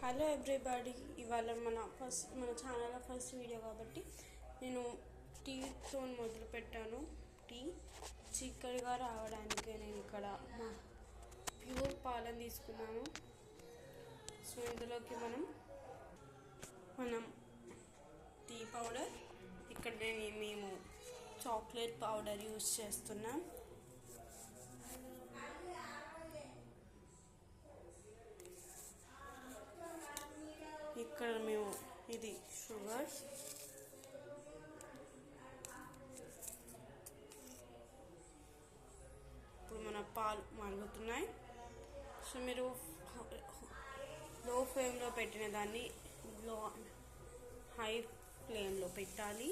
Hello everybody, ఇవాళ మన ఛానల్లో ఫస్ట్ వీడియో కాబట్టి నేను టీతో మొదలు పెట్టాను. టీ చిక్కడిగా రావడానికి నేను ఇక్కడ మా ప్యూర్ పాలను తీసుకున్నాను. సో ఇందులోకి మనం టీ పౌడర్, ఇక్కడ మేము చాక్లెట్ పౌడర్ యూజ్ చేస్తున్నాం. ఇక్కడ మేము ఇది షుగర్, ఇప్పుడు మన పాలు మరుగుతున్నాయి. సో మీరు లో ఫ్లేమ్లో పెట్టిన దాన్ని హై ఫ్లేమ్లో పెట్టాలి.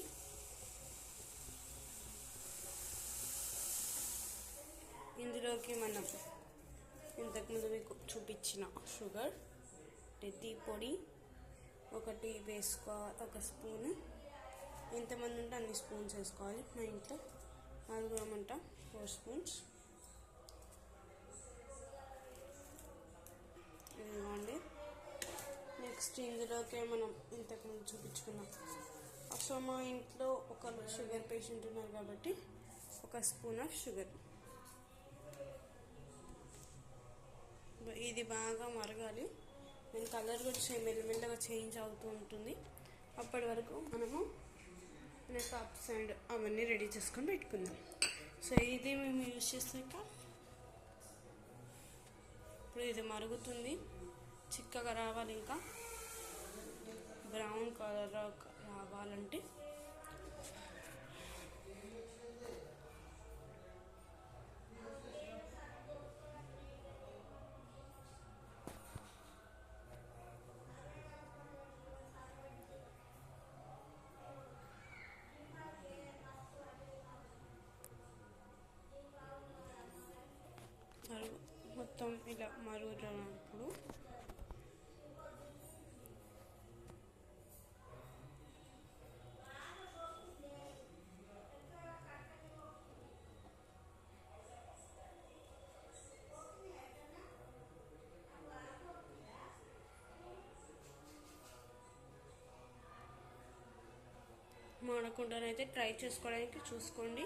ఇందులోకి మనం ఇంతకుముందు మీకు చూపించిన షుగర్, టీ పొడి ఒకటి వేసుకోవాలి, ఒక స్పూను. ఎంతమంది ఉంటే అన్ని స్పూన్స్ వేసుకోవాలి. మా ఇంట్లో 4 అంట, 4 స్పూన్స్ ఇవ్వండి. నెక్స్ట్ ఇందులోకి మనం ఇంతకుముందు చూపించుకున్నాం. సో మా ఇంట్లో ఒక షుగర్ పేషెంట్ ఉన్నారు కాబట్టి 1 స్పూన్ ఆఫ్ షుగర్. ఇది బాగా మరగాలి. నేను కలర్ కూడా మెల్లమెల్లగా చేంజ్ అవుతూ ఉంటుంది. అప్పటి వరకు మనము కప్స్ అండ్ అవన్నీ రెడీ చేసుకొని పెట్టుకుందాం. సో ఇది మేము యూజ్ చేసాక ఇప్పుడు ఇది మరుగుతుంది. చిక్కగా రావాలి, ఇంకా బ్రౌన్ కలర్ రావాలంటే మొత్తం ఇలా మరుగుతున్నప్పుడు మాడకుండానైతే ట్రై చేసుకోవడానికి చూసుకోండి.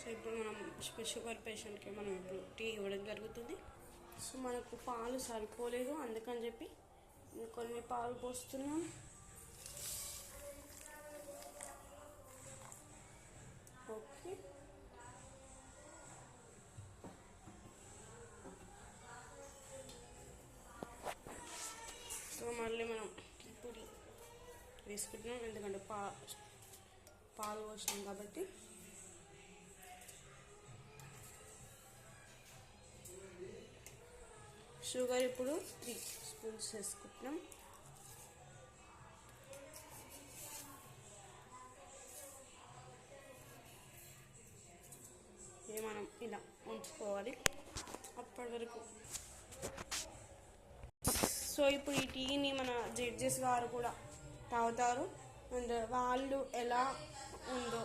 సో ఇప్పుడు మనం షుగర్ పేషెంట్కి మనం ఇప్పుడు టీ ఇవ్వడం జరుగుతుంది. సో మనకు పాలు సరిపోలేదు, అందుకని చెప్పి కొన్ని పాలు పోస్తున్నాం. ఓకే, సో మళ్ళీ మనం ఇప్పుడు వేసుకుంటున్నాం, ఎందుకంటే పాలు పోసినాం కాబట్టి. షుగర్ ఇప్పుడు 3 స్పూన్స్ వేసుకుంటున్నాం. ఇది మనం ఇలా ఉంచుకోవాలి అప్పటి వరకు. సో ఇప్పుడు ఈ టీని మన జడ్జెస్ గారు కూడా తాగుతారు అండ్ వాళ్ళు ఎలా ఉందో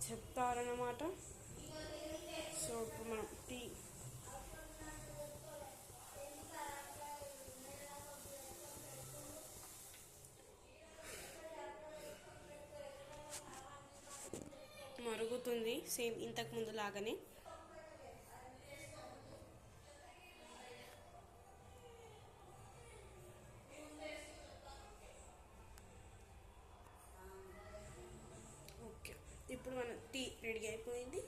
చెప్తారన్నమాట. సో ఇప్పుడు మనం టీ మరుగుతుంది, సేమ్ ఇంతకు ముందు లాగానే. ఓకే, ఇప్పుడు మన టీ రెడీ అయిపోయింది.